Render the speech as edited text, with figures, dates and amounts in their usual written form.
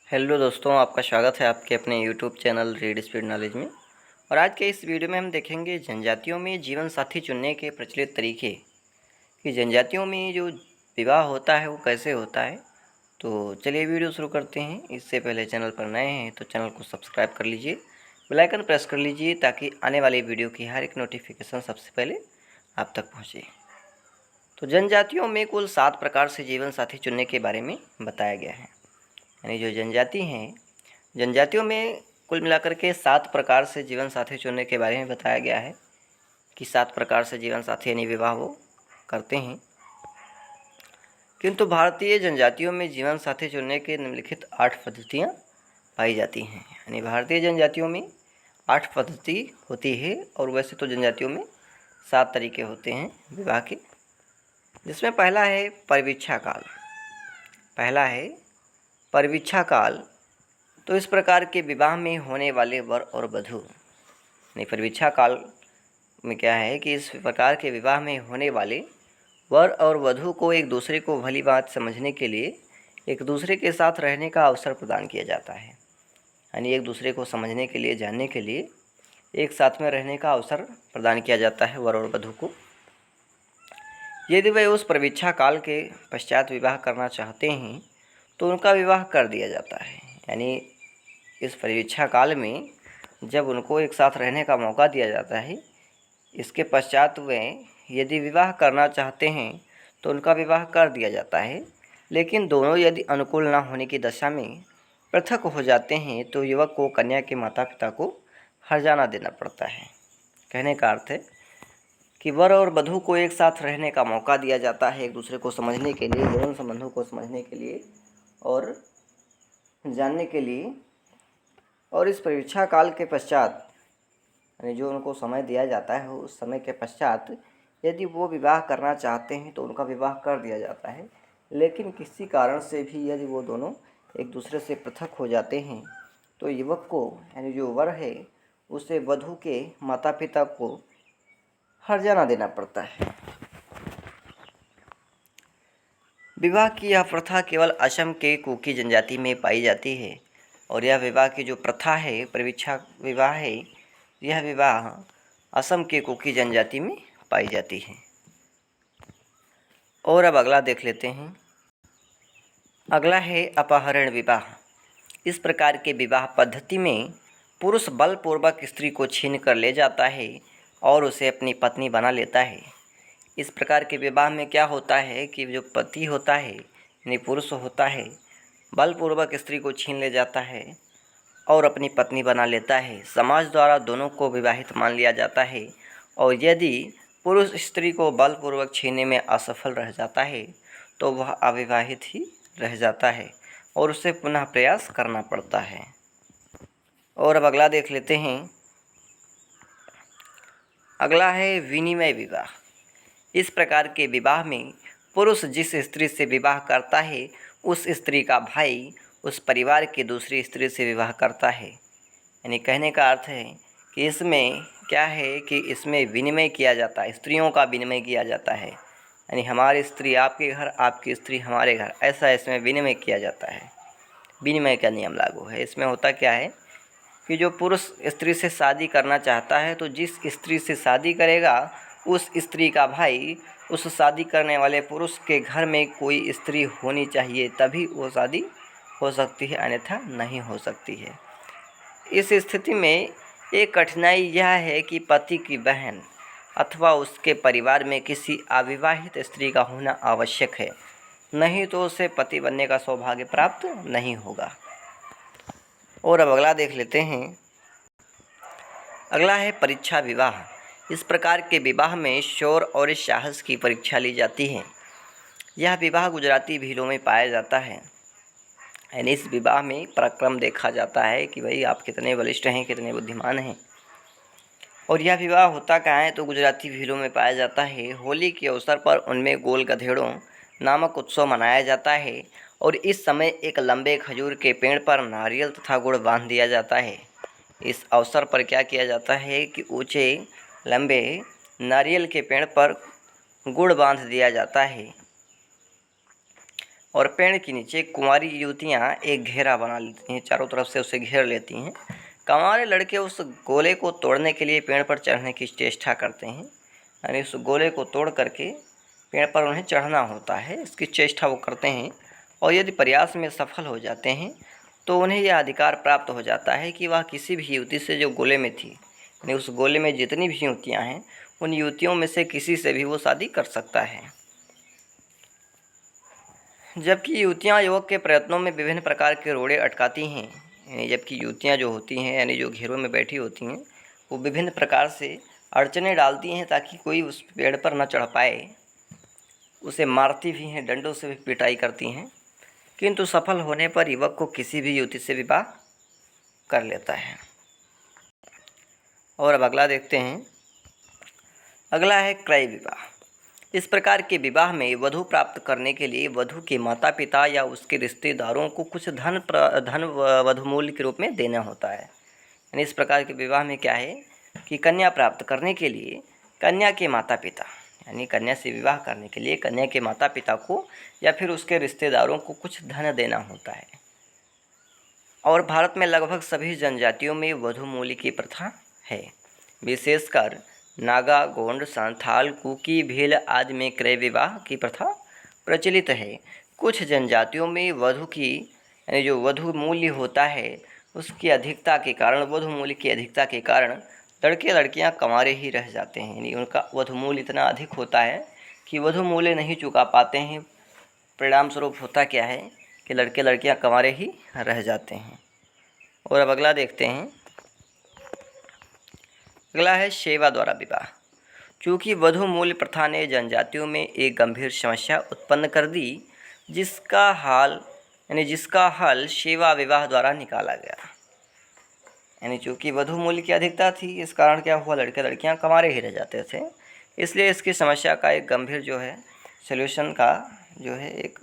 Hello दोस्तों, आपका स्वागत है आपके अपने YouTube channel read speed knowledge में। और आज के इस वीडियो में हम देखेंगे जनजातियों में जीवन साथी चुनने के प्रचलित तरीके कि जनजातियों में जो विवाह होता है वो कैसे होता है। तो चलिए वीडियो शुरू करते हैं। इससे पहले चैनल पर नए हैं तो चैनल को सब्सक्राइब कर लीजिए, बेल आइकन प्रेस कर लीजिए ताकि आने वाली वीडियो की हर एक नोटिफिकेशन सबसे पहले आप तक पहुँचे। तो जनजातियों में कुल 7 प्रकार से जीवन साथी चुनने के बारे में बताया गया है। यानी जो जनजाति हैं, जनजातियों में कुल मिलाकर के 7 प्रकार से जीवन साथी चुनने के बारे में बताया गया है कि 7 प्रकार से जीवन साथी यानी विवाह वो करते हैं। किंतु भारतीय जनजातियों में जीवन साथी चुनने के निम्नलिखित 8 पद्धतियाँ पाई जाती हैं। यानी भारतीय जनजातियों में 8 पद्धति होती है और वैसे तो जनजातियों में 7 तरीके होते हैं विवाह के, जिसमें पहला है परिवीक्षा काल। तो इस प्रकार के विवाह में होने वाले वर और वधू, नहीं परिवीक्षा काल में क्या है कि इस प्रकार के विवाह में होने वाले वर और वधू को एक दूसरे को भली बात समझने के लिए एक दूसरे के साथ रहने का अवसर प्रदान किया जाता है। यानी एक दूसरे को समझने के लिए, जानने के लिए एक साथ में रहने का अवसर प्रदान किया जाता है वर और वधू को। यदि वे उस परिवीक्षा काल के पश्चात विवाह करना चाहते हैं तो उनका विवाह कर दिया जाता है। यानी इस परिवीक्षा काल में जब उनको एक साथ रहने का मौका दिया जाता है, इसके पश्चात वे यदि विवाह करना चाहते हैं तो उनका विवाह कर दिया जाता है। लेकिन दोनों यदि अनुकूल न होने की दशा में पृथक हो जाते हैं तो युवक को कन्या के माता पिता को हर्जाना देना पड़ता है। कहने का अर्थ है कि वर और वधू को एक साथ रहने का मौका दिया जाता है, एक दूसरे को समझने के लिए, यौन संबंधों को समझने के लिए और जानने के लिए। और इस परीक्षा काल के पश्चात यानी जो उनको समय दिया जाता है, उस समय के पश्चात यदि वो विवाह करना चाहते हैं तो उनका विवाह कर दिया जाता है। लेकिन किसी कारण से भी यदि वो दोनों एक दूसरे से पृथक हो जाते हैं तो युवक को यानी जो वर है उसे वधू के माता पिता को हर्जाना देना पड़ता है। विवाह की यह प्रथा केवल असम के कुकी जनजाति में पाई जाती है और यह विवाह की जो प्रथा है, परिवीक्षा विवाह है, यह विवाह असम के कुकी जनजाति में पाई जाती है। और अब अगला देख लेते हैं। अगला है अपहरण विवाह। इस प्रकार के विवाह पद्धति में पुरुष बलपूर्वक स्त्री को छीन कर ले जाता है और उसे अपनी पत्नी बना लेता है। इस प्रकार के विवाह में क्या होता है कि जो पति होता है यानी पुरुष होता है, बलपूर्वक स्त्री को छीन ले जाता है और अपनी पत्नी बना लेता है। समाज द्वारा दोनों को विवाहित मान लिया जाता है और यदि पुरुष स्त्री को बलपूर्वक छीनने में असफल रह जाता है तो वह अविवाहित ही रह जाता है और उसे पुनः प्रयास करना पड़ता है। और अब अगला देख लेते हैं। अगला है विनिमय विवाह। इस प्रकार के विवाह में पुरुष जिस स्त्री से विवाह करता है उस स्त्री का भाई उस परिवार की दूसरी स्त्री से विवाह करता है। यानी कहने का अर्थ है कि इसमें क्या है कि इसमें विनिमय किया जाता है, स्त्रियों का विनिमय किया जाता है। यानी हमारी स्त्री आपके घर, आपकी स्त्री हमारे घर, ऐसा इसमें विनिमय किया जाता है। विनिमय का नियम लागू है। इसमें होता क्या है कि जो पुरुष स्त्री से शादी करना चाहता है तो जिस स्त्री से शादी करेगा उस स्त्री का भाई उस शादी करने वाले पुरुष के घर में कोई स्त्री होनी चाहिए, तभी वो शादी हो सकती है, अन्यथा नहीं हो सकती है। इस स्थिति में एक कठिनाई यह है कि पति की बहन अथवा उसके परिवार में किसी अविवाहित स्त्री का होना आवश्यक है, नहीं तो उसे पति बनने का सौभाग्य प्राप्त नहीं होगा। और अब अगला देख लेते हैं। अगला है परीक्षा विवाह। इस प्रकार के विवाह में शौर और साहस की परीक्षा ली जाती है। यह विवाह गुजराती भीलों में पाया जाता है। यानी इस विवाह में पराक्रम देखा जाता है कि भाई आप कितने बलिष्ठ हैं, कितने बुद्धिमान हैं। और यह विवाह होता कहाँ है तो गुजराती भीलों में पाया जाता है। होली के अवसर पर उनमें गोल गधेड़ों नामक उत्सव मनाया जाता है और इस समय एक लंबे खजूर के पेड़ पर नारियल तथा गुड़ बांध दिया जाता है। इस अवसर पर क्या किया जाता है कि ऊंचे लंबे नारियल के पेड़ पर गुड़ बांध दिया जाता है और पेड़ के नीचे कुंवारी युवतियाँ एक घेरा बना लेती हैं, चारों तरफ से उसे घेर लेती हैं। कंवारे लड़के उस गोले को तोड़ने के लिए पेड़ पर चढ़ने की चेष्टा करते हैं, यानी उस गोले को तोड़ करके पेड़ पर उन्हें चढ़ना होता है, इसकी चेष्टा वो करते हैं। और यदि प्रयास में सफल हो जाते हैं तो उन्हें यह अधिकार प्राप्त हो जाता है कि वह किसी भी युवती से जो गोले में थी, यानी उस गोले में जितनी भी युवतियाँ हैं उन युवतियों में से किसी से भी वो शादी कर सकता है। जबकि युवतियाँ युवक के प्रयत्नों में विभिन्न प्रकार के रोड़े अटकाती हैं, यानी जबकि युवतियाँ जो होती हैं, यानी जो घेरों में बैठी होती हैं, वो विभिन्न प्रकार से अड़चने डालती हैं ताकि कोई उस पेड़ पर न चढ़ पाए। उसे मारती भी हैं, डंडों से भी पिटाई करती हैं, किंतु सफल होने पर युवक को किसी भी युवती से विवाह कर लेता है। और अब अगला देखते हैं। अगला है क्रय विवाह। इस प्रकार के विवाह में वधू प्राप्त करने के लिए वधू के माता पिता या उसके रिश्तेदारों को कुछ धन वधू मूल्य के रूप में देना होता है। यानी इस प्रकार के विवाह में क्या है कि कन्या प्राप्त करने के लिए कन्या के माता पिता, यानी कन्या से विवाह करने के लिए कन्या के माता पिता को या फिर उसके रिश्तेदारों को कुछ धन देना होता है। और भारत में लगभग सभी जनजातियों में वधू मूल्य की प्रथा है। विशेषकर नागा, गोंड, संथाल, कुकी, भील आदि में क्रय विवाह की प्रथा प्रचलित है। कुछ जनजातियों में वधू की, यानी जो वधू मूल्य होता है उसकी अधिकता के कारण, वधू मूल्य की अधिकता के कारण लड़के लड़कियां कंवारे ही रह जाते हैं, यानी उनका वधू मूल्य इतना अधिक होता है कि वधू मूल्य नहीं चुका पाते हैं। परिणाम स्वरूप होता क्या है कि लड़के लड़कियां कंवारे ही रह जाते हैं। और अब अगला देखते हैं। अगला है सेवा द्वारा विवाह। चूँकि वधू मूल्य प्रथा ने जनजातियों में एक गंभीर समस्या उत्पन्न कर दी, जिसका हल सेवा विवाह द्वारा निकाला गया। यानी चूँकि वधू मूल्य की अधिकता थी, इस कारण क्या हुआ, लड़के लड़कियां कंवारे ही रह जाते थे। इसलिए इसकी समस्या का एक गंभीर जो है सॉल्यूशन का जो है एक